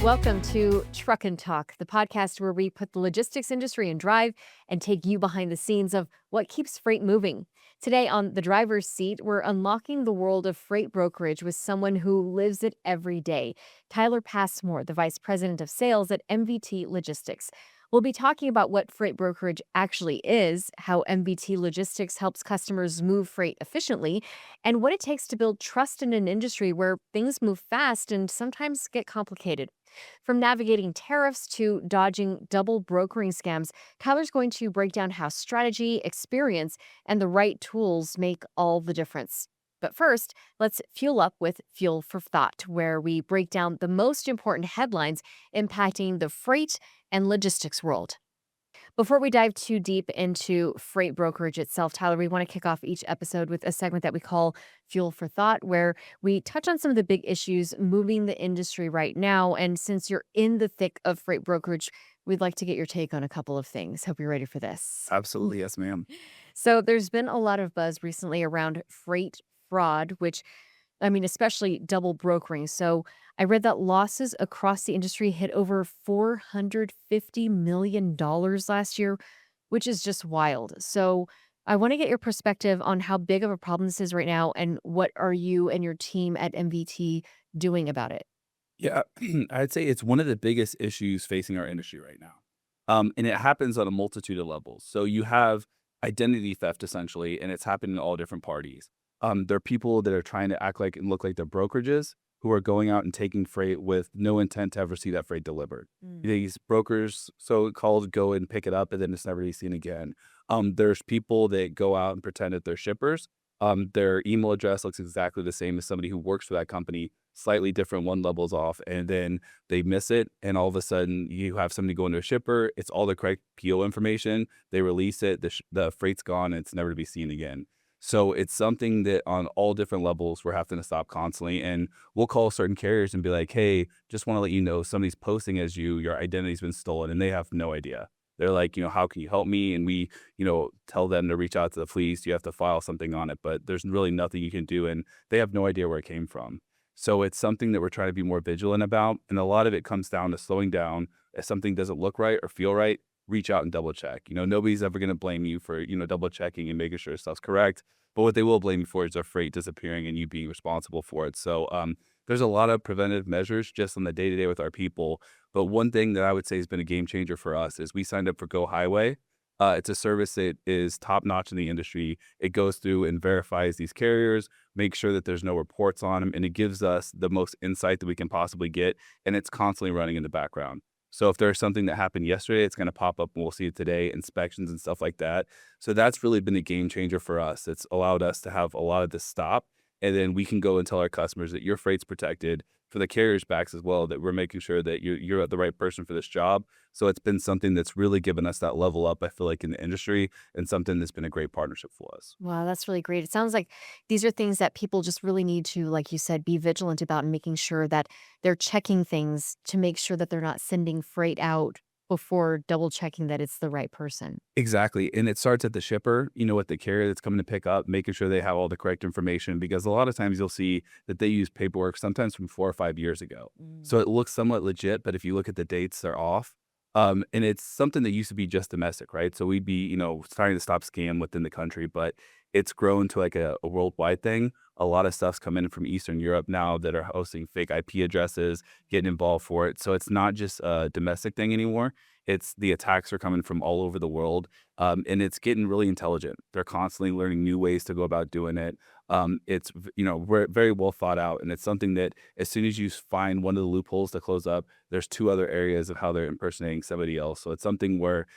Welcome to Truck and Talk, the podcast where we put the logistics industry in drive and take you behind the scenes of what keeps freight moving. Today on the driver's seat, we're unlocking the world of freight brokerage with someone who lives it every day, Tyler Passmore, the vice president of sales at MVT Logistics. We'll be talking about what freight brokerage actually is, how MVT Logistics helps customers move freight efficiently, and what it takes to build trust in an industry where things move fast and sometimes get complicated. From navigating tariffs to dodging double brokering scams, Tyler's going to break down how strategy, experience, and the right tools make all the difference. But first, let's fuel up with Fuel for Thought, where we break down the most important headlines impacting the freight and logistics world. Before we dive too deep into freight brokerage itself, Tyler, we want to kick off each episode with a segment that we call Fuel for Thought, where we touch on some of the big issues moving the industry right now. And since you're in the thick of freight brokerage, we'd like to get your take on a couple of things. Hope you're ready for this. Absolutely. Yes, ma'am. So, there's been a lot of buzz recently around freight fraud, which especially double brokering. So I read that losses across the industry hit over $450 million last year, which is just wild. So I want to get your perspective on how big of a problem this is right now and what are you and your team at MVT doing about it? Yeah, I'd say it's one of the biggest issues facing our industry right now. And it happens on a multitude of levels. So you have identity theft essentially, and it's happening in all different parties. There are people that are trying to act like and look like they're brokerages who are going out and taking freight with no intent to ever see that freight delivered. Mm. These brokers, so called, go and pick it up and then it's never to be seen again. There's people that go out and pretend that they're shippers. Their email address looks exactly the same as somebody who works for that company, slightly different, one level's off, and then they miss it, and all of a sudden you have somebody go into a shipper, it's all the correct PO information, they release it, the freight's gone, and it's never to be seen again. So it's something that on all different levels we're having to stop constantly, and we'll call certain carriers and be like, hey, just want to let you know somebody's posting as you, your identity's been stolen, and they have no idea. They're like, how can you help me? And we, tell them to reach out to the police. You have to file something on it, but there's really nothing you can do. And they have no idea where it came from. So it's something that we're trying to be more vigilant about. And a lot of it comes down to slowing down. If something doesn't look right or feel right, reach out and double check. Nobody's ever going to blame you for, double checking and making sure stuff's correct. But what they will blame you for is their freight disappearing and you being responsible for it. So there's a lot of preventive measures just on the day to day with our people. But one thing that I would say has been a game changer for us is we signed up for Go Highway. It's a service that is top notch in the industry. It goes through and verifies these carriers, makes sure that there's no reports on them, and it gives us the most insight that we can possibly get. And it's constantly running in the background. So if there's something that happened yesterday, it's going to pop up and we'll see it today, inspections and stuff like that. So that's really been a game changer for us. It's allowed us to have a lot of this stop. And then we can go and tell our customers that your freight's protected, for the carrier's backs as well, that we're making sure that you're the right person for this job. So it's been something that's really given us that level up, I feel like, in the industry, and something that's been a great partnership for us. Wow, that's really great. It sounds like these are things that people just really need to, like you said, be vigilant about and making sure that they're checking things to make sure that they're not sending freight out before double checking that it's the right person. Exactly. And it starts at the shipper, with the carrier that's coming to pick up, making sure they have all the correct information, because a lot of times you'll see that they use paperwork sometimes from 4 or 5 years ago. Mm. So it looks somewhat legit, but if you look at the dates, they're off. And it's something that used to be just domestic, right? So we'd be, starting to stop scam within the country, but it's grown to like a worldwide thing. A lot of stuff's coming in from Eastern Europe now that are hosting fake IP addresses, getting involved for it. So it's not just a domestic thing anymore. It's the attacks are coming from all over the world, and it's getting really intelligent. They're constantly learning new ways to go about doing it. Very well thought out, and it's something that as soon as you find one of the loopholes to close up, there's two other areas of how they're impersonating somebody else. So it's something where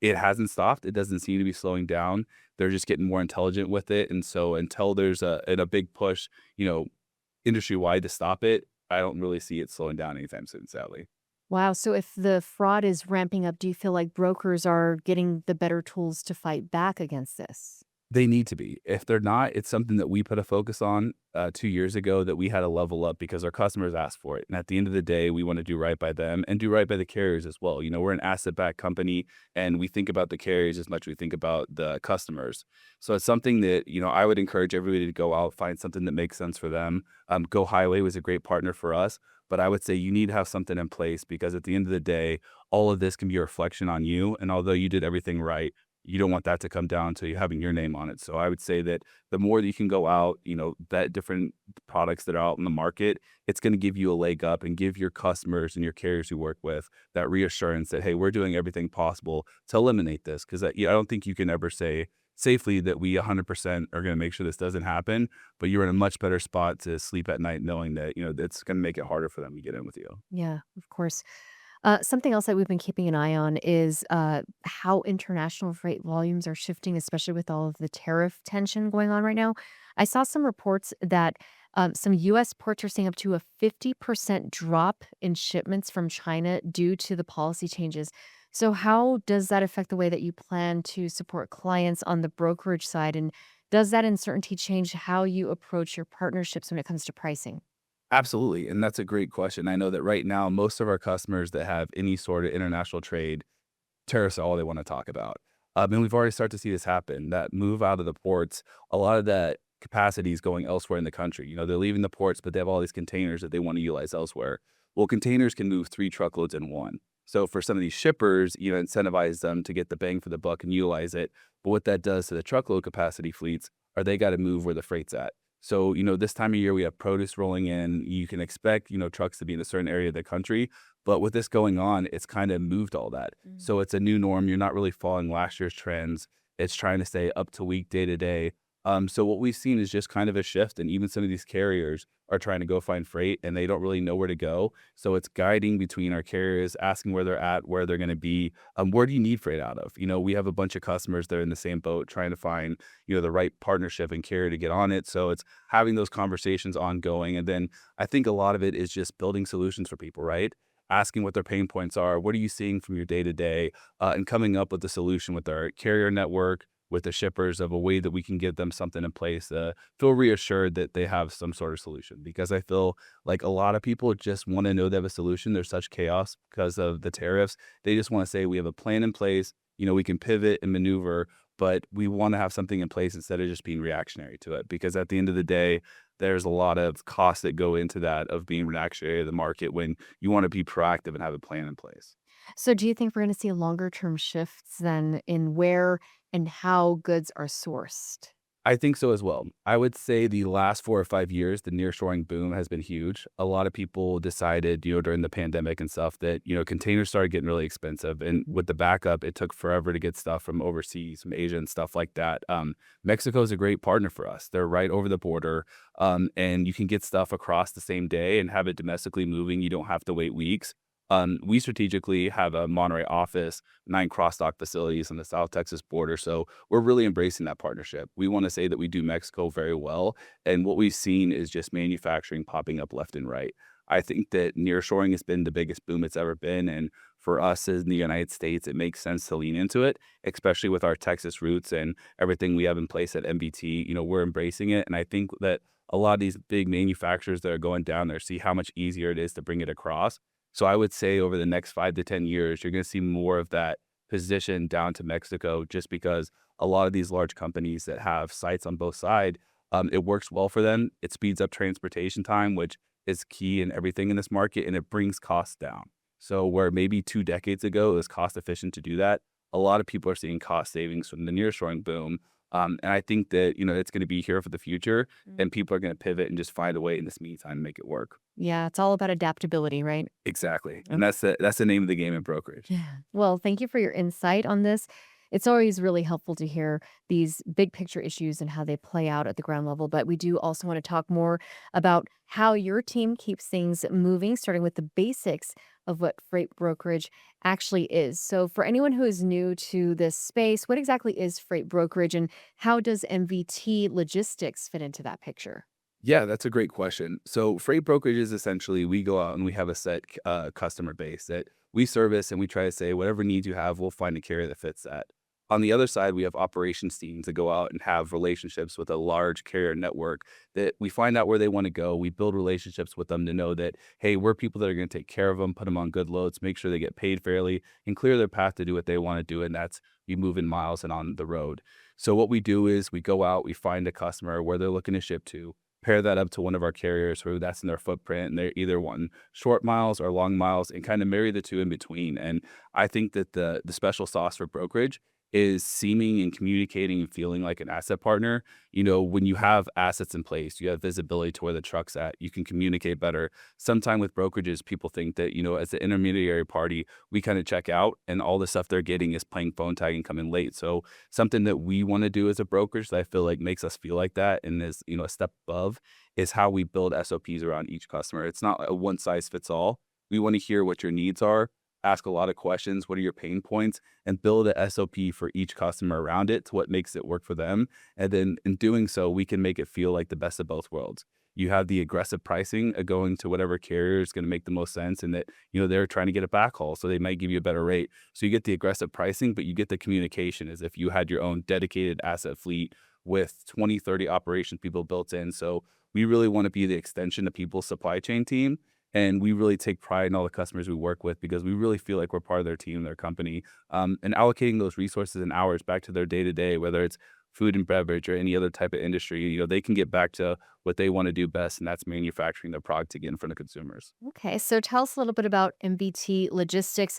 it hasn't stopped. It doesn't seem to be slowing down. They're just getting more intelligent with it, and so until there's a big push, industry wide to stop it, I don't really see it slowing down anytime soon, sadly. Wow. So if the fraud is ramping up, do you feel like brokers are getting the better tools to fight back against this? They need to be. If they're not, it's something that we put a focus on 2 years ago that we had to level up because our customers asked for it. And at the end of the day, we want to do right by them and do right by the carriers as well. We're an asset-backed company and we think about the carriers as much as we think about the customers. So it's something that, I would encourage everybody to go out, find something that makes sense for them. Go Highway was a great partner for us. But I would say you need to have something in place because at the end of the day, all of this can be a reflection on you. And although you did everything right, you don't want that to come down to you having your name on it. So I would say that the more that you can go out, vet different products that are out in the market, it's going to give you a leg up and give your customers and your carriers you work with that reassurance that, hey, we're doing everything possible to eliminate this. Because I don't think you can ever say safely that we 100% are going to make sure this doesn't happen, but you're in a much better spot to sleep at night knowing that, it's going to make it harder for them to get in with you. Yeah, of course. Something else that we've been keeping an eye on is how international freight volumes are shifting, especially with all of the tariff tension going on right now. I saw some reports that some U.S. ports are seeing up to a 50% drop in shipments from China due to the policy changes. So, how does that affect the way that you plan to support clients on the brokerage side? And does that uncertainty change how you approach your partnerships when it comes to pricing? Absolutely. And that's a great question. I know that right now, most of our customers that have any sort of international trade, tariffs are all they want to talk about. And we've already started to see this happen. That move out of the ports, a lot of that capacity is going elsewhere in the country. They're leaving the ports, but they have all these containers that they want to utilize elsewhere. Well, containers can move 3 truckloads in one. So for some of these shippers, incentivize them to get the bang for the buck and utilize it. But what that does to the truckload capacity fleets are they got to move where the freight's at. So, this time of year we have produce rolling in. You can expect, trucks to be in a certain area of the country. But with this going on, it's kind of moved all that. So it's a new norm. You're not really following last year's trends. It's trying to stay up to week, day to day. So what we've seen is just kind of a shift, and even some of these carriers are trying to go find freight, and they don't really know where to go. So it's guiding between our carriers, asking where they're at, where they're going to be. Where do you need freight out of? We have a bunch of customers that are in the same boat, trying to find the right partnership and carrier to get on it. So it's having those conversations ongoing, and then I think a lot of it is just building solutions for people, right? Asking what their pain points are. What are you seeing from your day to day? And coming up with a solution with our carrier network, with the shippers of a way that we can give them something in place to feel reassured that they have some sort of solution. Because I feel like a lot of people just want to know they have a solution. There's such chaos because of the tariffs. They just want to say we have a plan in place. We can pivot and maneuver, but we want to have something in place instead of just being reactionary to it. Because at the end of the day, there's a lot of costs that go into that of being reactionary to the market when you want to be proactive and have a plan in place. So, do you think we're going to see longer term shifts then in where and how goods are sourced? I think so as well. I would say the last 4 or 5 years, the nearshoring boom has been huge. A lot of people decided, during the pandemic and stuff that, containers started getting really expensive. And with the backup, it took forever to get stuff from overseas, from Asia and stuff like that. Mexico is a great partner for us. They're right over the border. And you can get stuff across the same day and have it domestically moving. You don't have to wait weeks. We strategically have a Monterey office, 9 cross-dock facilities on the South Texas border. So we're really embracing that partnership. We want to say that we do Mexico very well. And what we've seen is just manufacturing popping up left and right. I think that nearshoring has been the biggest boom it's ever been. And for us in the United States, it makes sense to lean into it, especially with our Texas roots and everything we have in place at MVT. We're embracing it. And I think that a lot of these big manufacturers that are going down there see how much easier it is to bring it across. So I would say over the next 5 to 10 years, you're going to see more of that position down to Mexico, just because a lot of these large companies that have sites on both sides, it works well for them. It speeds up transportation time, which is key in everything in this market, and it brings costs down. So where maybe 2 decades ago it was cost efficient to do that, a lot of people are seeing cost savings from the nearshoring boom. And I think that, it's going to be here for the future, and people are going to pivot and just find a way in this meantime to make it work. Yeah, it's all about adaptability, right? Exactly, and Okay. that's the name of the game in brokerage. Yeah. Well, thank you for your insight on this. It's always really helpful to hear these big picture issues and how they play out at the ground level. But we do also want to talk more about how your team keeps things moving, starting with the basics of what freight brokerage actually is. So, for anyone who is new to this space, what exactly is freight brokerage and how does MVT Logistics fit into that picture? Yeah, that's a great question. So freight brokerage is essentially we go out and we have a set customer base that we service, and we try to say whatever needs you have, we'll find a carrier that fits that. On the other side, we have operations teams that go out and have relationships with a large carrier network that we find out where they want to go. We build relationships with them to know that, hey, we're people that are going to take care of them, put them on good loads, make sure they get paid fairly, and clear their path to do what they want to do. And that's you moving miles and on the road. So what we do is we go out, we find a customer where they're looking to ship to, pair that up to one of our carriers where that's in their footprint and they're either wanting short miles or long miles and kind of marry the two in between. And I think that the special sauce for brokerage is seeming and communicating and feeling like an asset partner. When you have assets in place, you have visibility to where the truck's at, you can communicate better. Sometime with brokerages, people think that, as the intermediary party, we kind of check out and all the stuff they're getting is playing phone tag and coming late. So something that we want to do as a brokerage that I feel like makes us feel like that and is, a step above is how we build SOPs around each customer. It's not a one size fits all. We want to hear what your needs are, ask a lot of questions. What are your pain points? And build a SOP for each customer around it to what makes it work for them. And then in doing so, we can make it feel like the best of both worlds. You have the aggressive pricing going to whatever carrier is going to make the most sense and that, they're trying to get a backhaul. So they might give you a better rate. So you get the aggressive pricing, but you get the communication as if you had your own dedicated asset fleet with 20, 30 operations people built in. So we really want to be the extension of people's supply chain team. And we really take pride in all the customers we work with because we really feel like we're part of their team, their company, and allocating those resources and hours back to their day to day, whether it's food and beverage or any other type of industry, they can get back to what they want to do best, and that's manufacturing their product to get in front of consumers. Okay, so tell us a little bit about MVT Logistics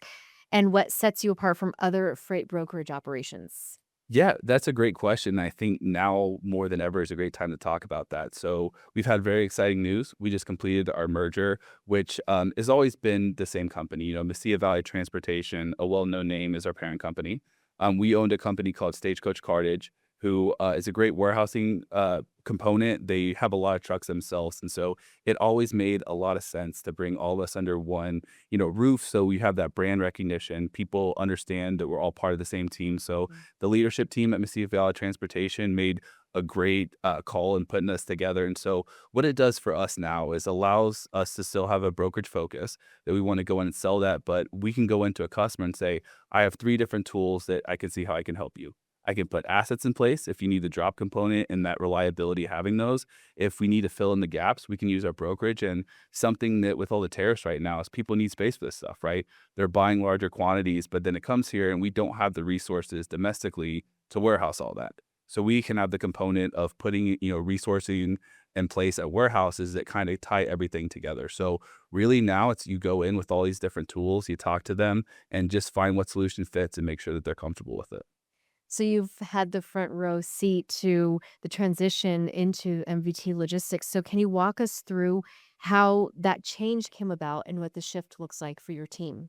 and what sets you apart from other freight brokerage operations. Yeah, that's a great question. I think now more than ever is a great time to talk about that. So we've had very exciting news. We just completed our merger, which has always been the same company. Mesilla Valley Transportation, a well-known name, is our parent company. We owned a company called Stagecoach Cartage, who is a great warehousing component. They have a lot of trucks themselves, and so it always made a lot of sense to bring all of us under one, roof. So we have that brand recognition. People understand that we're all part of the same team. So the leadership team at Mesilla Valley Transportation made a great call in putting us together. And so what it does for us now is allows us to still have a brokerage focus that we want to go in and sell that, but we can go into a customer and say, I have 3 different tools that I can see how I can help you. I can put assets in place if you need the drop component and that reliability having those. If we need to fill in the gaps, we can use our brokerage. And something that with all the tariffs right now is people need space for this stuff, right? They're buying larger quantities, but then it comes here and we don't have the resources domestically to warehouse all that. So we can have the component of putting, resourcing in place at warehouses that kind of tie everything together. So really now it's you go in with all these different tools, you talk to them and just find what solution fits and make sure that they're comfortable with it. So you've had the front row seat to the transition into MVT Logistics. So can you walk us through how that change came about and what the shift looks like for your team?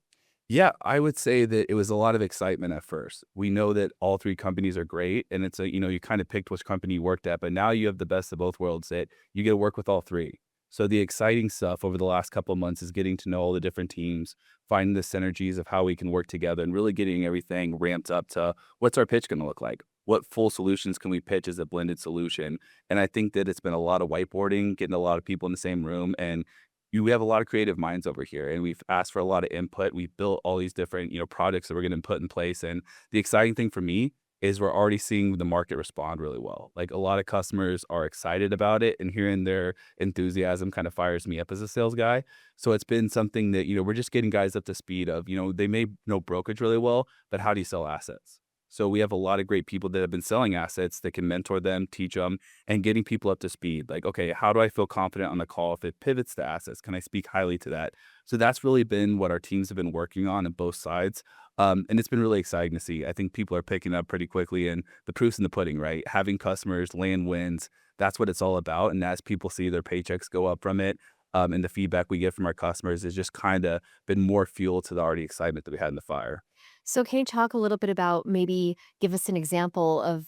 Yeah, I would say that it was a lot of excitement at first. We know that all 3 companies are great, and it's you kind of picked which company you worked at, but now you have the best of both worlds that you get to work with all 3. So the exciting stuff over the last couple of months is getting to know all the different teams, finding the synergies of how we can work together, and really getting everything ramped up to what's our pitch going to look like? What full solutions can we pitch as a blended solution? And I think that it's been a lot of whiteboarding, getting a lot of people in the same room, and we have a lot of creative minds over here, and we've asked for a lot of input. We've built all these different, projects that we're going to put in place. And the exciting thing for me is we're already seeing the market respond really well. Like a lot of customers are excited about it, and hearing their enthusiasm kind of fires me up as a sales guy. So it's been something that, we're just getting guys up to speed of, they may know brokerage really well, but how do you sell assets? So we have a lot of great people that have been selling assets that can mentor them, teach them, and getting people up to speed. Like, okay, how do I feel confident on the call if it pivots to assets? Can I speak highly to that? So that's really been what our teams have been working on both sides. And it's been really exciting to see. I think people are picking up pretty quickly, and the proof's in the pudding, right? Having customers land wins, that's what it's all about. And as people see their paychecks go up from it, and the feedback we get from our customers has just kind of been more fuel to the already excitement that we had in the fire. So can you talk a little bit about maybe give us an example of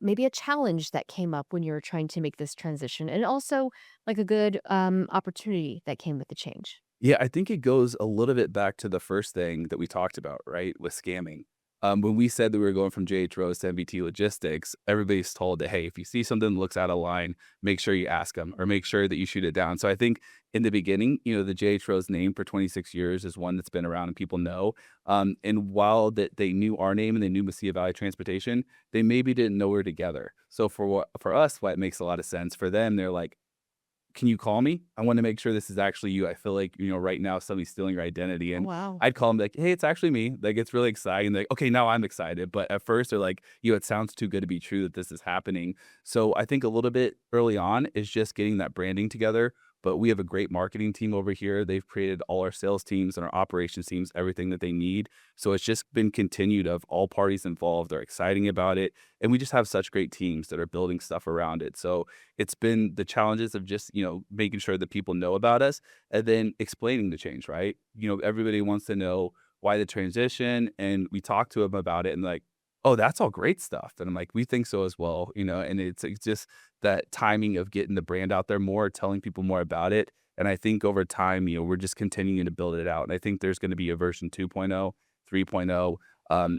maybe a challenge that came up when you were trying to make this transition and also like a good opportunity that came with the change? Yeah, I think it goes a little bit back to the first thing that we talked about, right, with scamming. When we said that we were going from JHROs to MVT Logistics, everybody's told that, hey, if you see something that looks out of line, make sure you ask them or make sure that you shoot it down. So I think in the beginning, the JHRO's name for 26 years is one that's been around and people know. And while that they knew our name and they knew Mesilla Valley Transportation, they maybe didn't know we're together. So for us, what makes a lot of sense for them, they're like, can you call me? I want to make sure this is actually you. I feel like, right now somebody's stealing your identity. Oh, And wow. I'd call them like, hey, it's actually me. Like, it's really exciting. Like, okay, now I'm excited. But at first they're like, it sounds too good to be true that this is happening. So I think a little bit early on is just getting that branding together. But we have a great marketing team over here. They've created all our sales teams and our operations teams, everything that they need. So it's just been continued of all parties involved are exciting about it. And we just have such great teams that are building stuff around it. So it's been the challenges of just, making sure that people know about us and then explaining the change, right? Everybody wants to know why the transition, and we talk to them about it and like, oh, that's all great stuff. And I'm like, we think so as well, and it's just that timing of getting the brand out there more, telling people more about it. And I think over time, we're just continuing to build it out. And I think there's going to be a version 2.0, 3.0.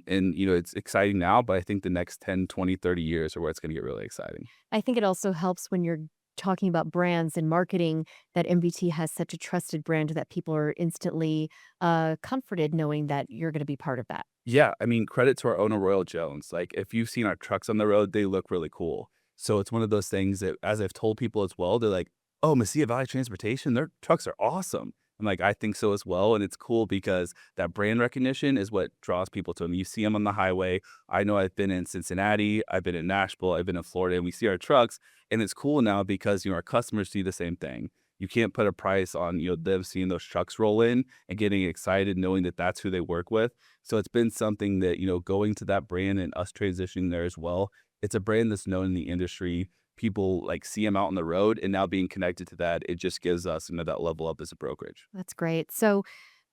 And, it's exciting now, but I think the next 10, 20, 30 years are where it's going to get really exciting. I think it also helps when you're talking about brands and marketing that MVT has such a trusted brand that people are instantly comforted knowing that you're going to be part of that. Yeah, I mean, credit to our owner, Royal Jones. Like, if you've seen our trucks on the road, they look really cool. So it's one of those things that, as I've told people as well, they're like, "Oh, Mesilla Valley Transportation, their trucks are awesome." I'm like, "I think so as well," and it's cool because that brand recognition is what draws people to them. You see them on the highway. I know I've been in Cincinnati, I've been in Nashville, I've been in Florida, and we see our trucks, and it's cool now because our customers see the same thing. You can't put a price on them seeing those trucks roll in and getting excited, knowing that that's who they work with. So it's been something that, going to that brand and us transitioning there as well. It's a brand that's known in the industry. People like see them out on the road, and now being connected to that, it just gives us, that level up as a brokerage. That's great. So,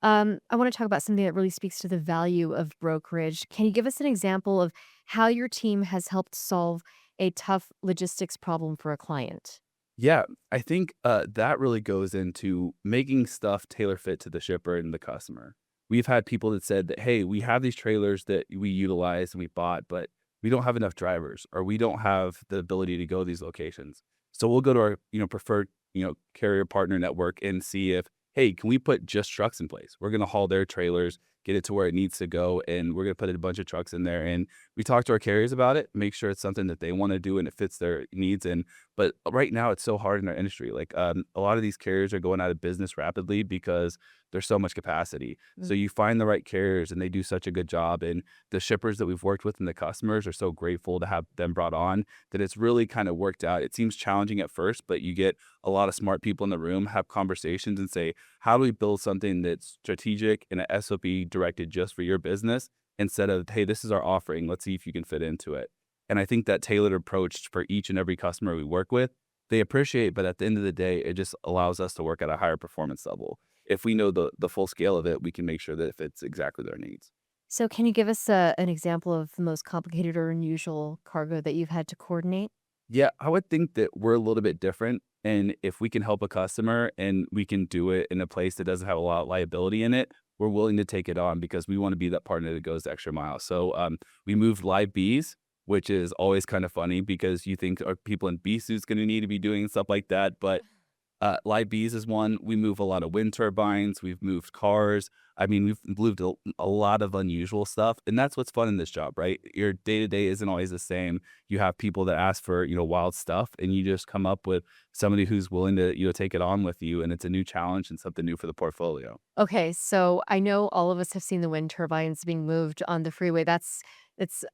I want to talk about something that really speaks to the value of brokerage. Can you give us an example of how your team has helped solve a tough logistics problem for a client? Yeah, I think that really goes into making stuff tailor fit to the shipper and the customer. We've had people that said that, hey, we have these trailers that we utilize and we bought, but we don't have enough drivers or we don't have the ability to go to these locations. So we'll go to our, preferred, carrier partner network and see if, hey, can we put just trucks in place? We're going to haul their trailers, get it to where it needs to go, and we're going to put a bunch of trucks in there. And we talk to our carriers about it, make sure it's something that they want to do and it fits their needs. And but right now, it's so hard in our industry. Like, a lot of these carriers are going out of business rapidly because there's so much capacity. So Mm. you find the right carriers, and they do such a good job. And the shippers that we've worked with and the customers are so grateful to have them brought on that it's really kind of worked out. It seems challenging at first, but you get a lot of smart people in the room, have conversations, and say, how do we build something that's strategic and an SOP directed just for your business instead of, hey, this is our offering. Let's see if you can fit into it. And I think that tailored approach for each and every customer we work with, they appreciate, but at the end of the day, it just allows us to work at a higher performance level. If we know the full scale of it, we can make sure that it fits exactly their needs. So, can you give us an example of the most complicated or unusual cargo that you've had to coordinate? Yeah, I would think that we're a little bit different. And if we can help a customer and we can do it in a place that doesn't have a lot of liability in it, we're willing to take it on because we want to be that partner that goes the extra mile. So we moved live bees, which is always kind of funny because you think are people in bee suits going to need to be doing stuff like that, but live bees is one. We move a lot of wind turbines. We've moved cars. I mean, we've moved a lot of unusual stuff, and that's what's fun in this job, right? Your day to day isn't always the same. You have people that ask for wild stuff, and you just come up with somebody who's willing to take it on with you, and it's a new challenge and something new for the portfolio. Okay, so I know all of us have seen the wind turbines being moved on the freeway. It's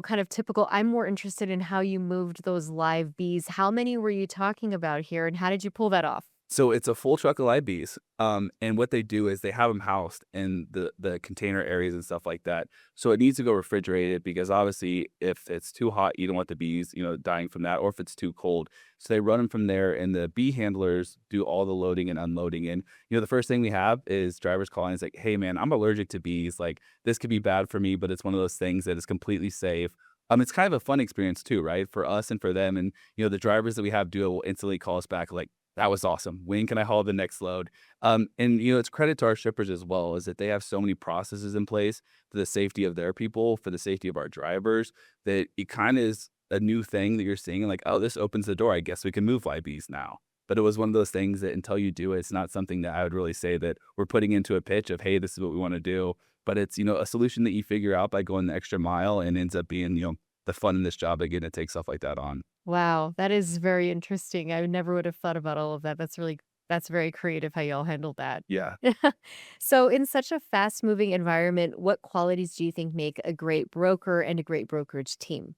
kind of typical. I'm more interested in how you moved those live bees. How many were you talking about here, and how did you pull that off? So it's a full truck of live bees. And what they do is they have them housed in the container areas and stuff like that. So it needs to go refrigerated because obviously if it's too hot, you don't want the bees, dying from that, or if it's too cold. So they run them from there, and the bee handlers do all the loading and unloading. And the first thing we have is drivers calling. It's like, hey man, I'm allergic to bees. Like this could be bad for me, but it's one of those things that is completely safe. It's kind of a fun experience too, right? For us and for them. And the drivers that we have do it will instantly call us back like, that was awesome. When can I haul the next load? And it's credit to our shippers as well, is that they have so many processes in place for the safety of their people, for the safety of our drivers, that it kind of is a new thing that you're seeing. Like, oh, this opens the door. I guess we can move YBs now. But it was one of those things that until you do it, it's not something that I would really say that we're putting into a pitch of, hey, this is what we want to do. But it's, a solution that you figure out by going the extra mile and ends up being, the fun in this job again to take stuff like that on. Wow, that is very interesting. I never would have thought about all of that. That's very creative how y'all handled that. Yeah. So, in such a fast-moving environment, what qualities do you think make a great broker and a great brokerage team?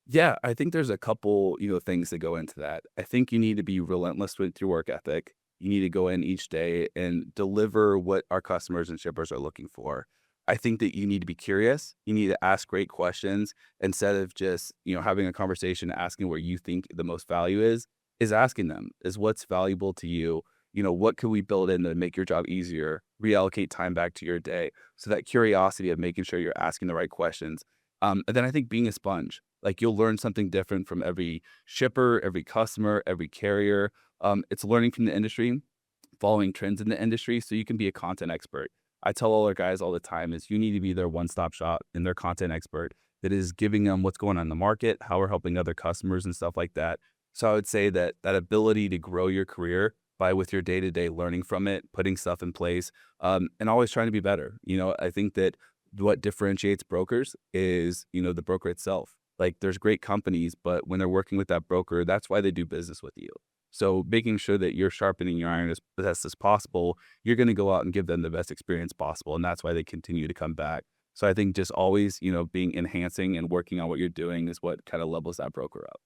Yeah, I think there's a couple, things that go into that. I think you need to be relentless with your work ethic. You need to go in each day and deliver what our customers and shippers are looking for. I think that you need to be curious. You need to ask great questions instead of just, having a conversation, asking where you think the most value is asking them, is what's valuable to you? What could we build in to make your job easier, reallocate time back to your day? So that curiosity of making sure you're asking the right questions. And then I think being a sponge, like you'll learn something different from every shipper, every customer, every carrier. It's learning from the industry, following trends in the industry, so you can be a content expert. I tell all our guys all the time is you need to be their one-stop shop and their content expert that is giving them what's going on in the market, how we're helping other customers and stuff like that. So I would say that that ability to grow your career by with your day-to-day learning from it, putting stuff in place, and always trying to be better. I think that what differentiates brokers is, the broker itself. Like there's great companies, but when they're working with that broker, that's why they do business with you. So making sure that you're sharpening your iron as best as possible, you're going to go out and give them the best experience possible. And that's why they continue to come back. So I think just always, being enhancing and working on what you're doing is what kind of levels that broker up.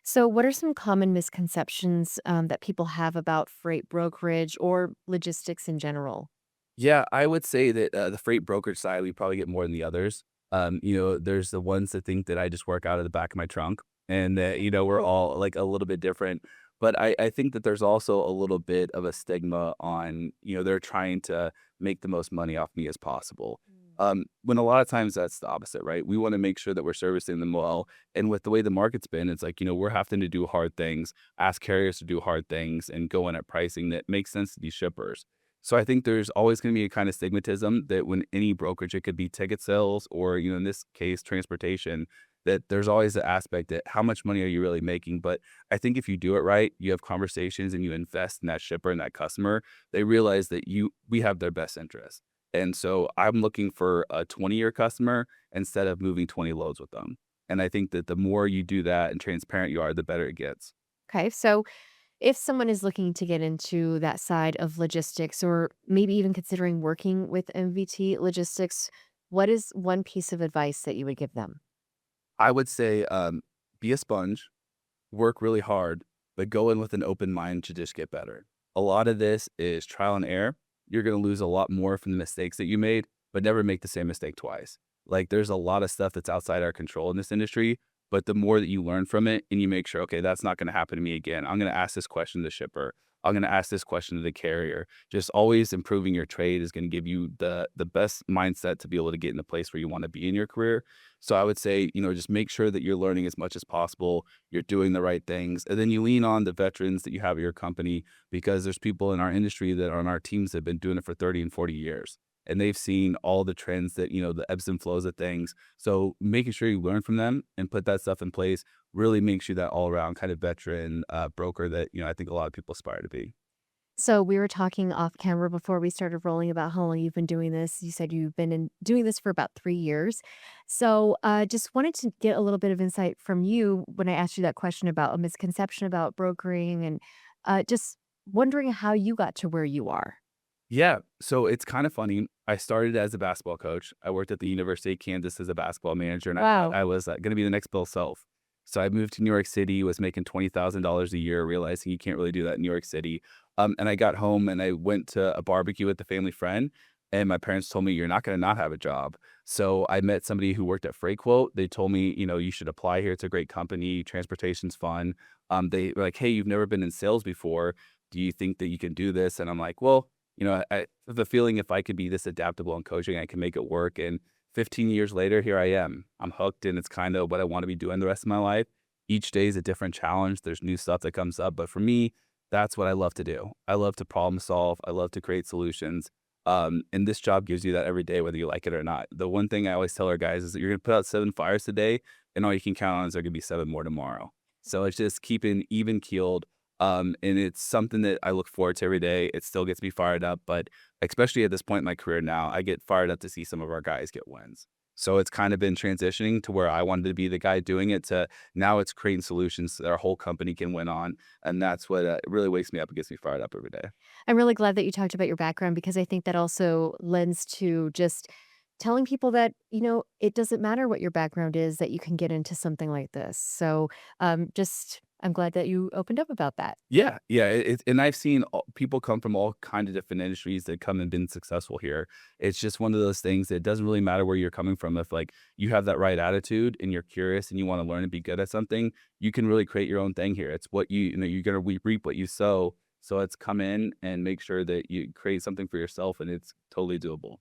So, what are some common misconceptions that people have about freight brokerage or logistics in general? Yeah, I would say that the freight brokerage side, we probably get more than the others. There's the ones that think that I just work out of the back of my trunk and that, we're all like a little bit different. But I think that there's also a little bit of a stigma on, they're trying to make the most money off me as possible. When a lot of times that's the opposite, right? We want to make sure that we're servicing them well. And with the way the market's been, it's like, we're having to do hard things, ask carriers to do hard things, and go in at pricing that makes sense to these shippers. So I think there's always going to be a kind of stigmatism that when any brokerage, it could be ticket sales or, in this case, transportation, that there's always the aspect that how much money are you really making? But I think if you do it right, you have conversations and you invest in that shipper and that customer, they realize that we have their best interest. And so I'm looking for a 20-year customer instead of moving 20 loads with them. And I think that the more you do that and transparent you are, the better it gets. Okay, so if someone is looking to get into that side of logistics or maybe even considering working with MVT Logistics, what is one piece of advice that you would give them? I would say be a sponge, work really hard, but go in with an open mind to just get better. A lot of this is trial and error. You're going to lose a lot more from the mistakes that you made, but never make the same mistake twice. Like there's a lot of stuff that's outside our control in this industry, but the more that you learn from it and you make sure, okay, that's not going to happen to me again. I'm going to ask this question to the shipper. I'm going to ask this question to the carrier. Just always improving your trade is going to give you the best mindset to be able to get in the place where you want to be in your career. So I would say, just make sure that you're learning as much as possible, you're doing the right things, and then you lean on the veterans that you have at your company because there's people in our industry that are on our teams that have been doing it for 30 and 40 years. And they've seen all the trends that, the ebbs and flows of things. So making sure you learn from them and put that stuff in place really makes you that all around kind of veteran broker that, I think a lot of people aspire to be. So we were talking off camera before we started rolling about how long you've been doing this. You said you've been doing this for about 3 years. So just wanted to get a little bit of insight from you when I asked you that question about a misconception about brokering and just wondering how you got to where you are. Yeah. So it's kind of funny. I started as a basketball coach. I worked at the University of Kansas as a basketball manager, and I thought Wow. I was going to be the next Bill Self. So I moved to New York City, was making $20,000 a year, realizing you can't really do that in New York City. And I got home and I went to a barbecue with a family friend, and my parents told me, "You're not going to not have a job." So I met somebody who worked at FreightQuote. They told me, you should apply here. It's a great company. Transportation's fun. They were like, "Hey, you've never been in sales before. Do you think that you can do this?" And I'm like, "Well, I have a feeling if I could be this adaptable in coaching, I can make it work." And 15 years later, here I am. I'm hooked, and it's kind of what I want to be doing the rest of my life. Each day is a different challenge. There's new stuff that comes up. But for me, that's what I love to do. I love to problem solve. I love to create solutions. And this job gives you that every day, whether you like it or not. The one thing I always tell our guys is that you're going to put out 7 fires today, and all you can count on is there going to be 7 more tomorrow. So it's just keeping even keeled. And it's something that I look forward to every day. It still gets me fired up, but especially at this point in my career now, I get fired up to see some of our guys get wins. So it's kind of been transitioning to where I wanted to be the guy doing it to now it's creating solutions that our whole company can win on. And that's what really wakes me up and gets me fired up every day. I'm really glad that you talked about your background because I think that also lends to just telling people that, it doesn't matter what your background is, that you can get into something like this. So I'm glad that you opened up about that. Yeah, yeah, and I've seen people come from all kind of different industries that come and been successful here. It's just one of those things that it doesn't really matter where you're coming from. If like you have that right attitude and you're curious and you want to learn and be good at something, you can really create your own thing here. It's what you're gonna reap what you sow. So it's come in and make sure that you create something for yourself, and it's totally doable.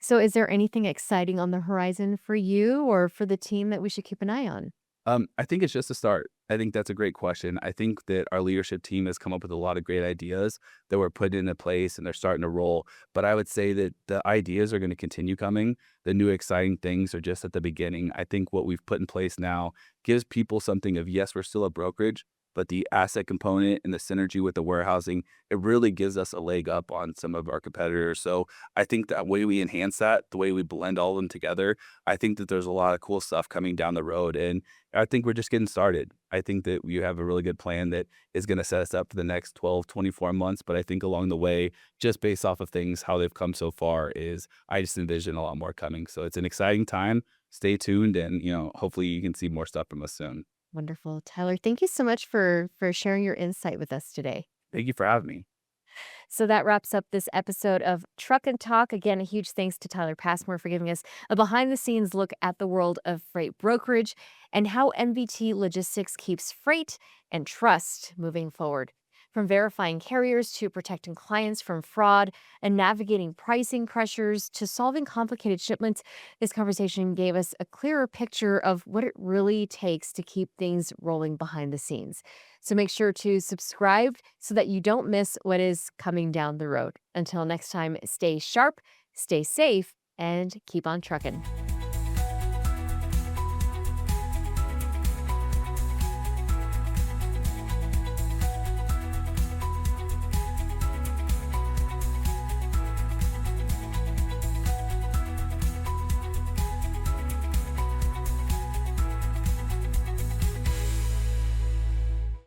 So, is there anything exciting on the horizon for you or for the team that we should keep an eye on? I think it's just a start. I think that's a great question. I think that our leadership team has come up with a lot of great ideas that were put into place and they're starting to roll. But I would say that the ideas are going to continue coming. The new exciting things are just at the beginning. I think what we've put in place now gives people something of yes, we're still a brokerage, but the asset component and the synergy with the warehousing, it really gives us a leg up on some of our competitors. So I think that way we enhance that, the way we blend all of them together, I think that there's a lot of cool stuff coming down the road. And I think we're just getting started. I think that we have a really good plan that is going to set us up for the next 12, 24 months. But I think along the way, just based off of things, how they've come so far is I just envision a lot more coming. So it's an exciting time. Stay tuned and, hopefully you can see more stuff from us soon. Wonderful. Tyler, thank you so much for sharing your insight with us today. Thank you for having me. So that wraps up this episode of Truck and Talk. Again, a huge thanks to Tyler Passmore for giving us a behind the scenes look at the world of freight brokerage and how MVT Logistics keeps freight and trust moving forward. From verifying carriers to protecting clients from fraud and navigating pricing pressures to solving complicated shipments, this conversation gave us a clearer picture of what it really takes to keep things rolling behind the scenes. So make sure to subscribe so that you don't miss what is coming down the road. Until next time, stay sharp, stay safe, and keep on trucking.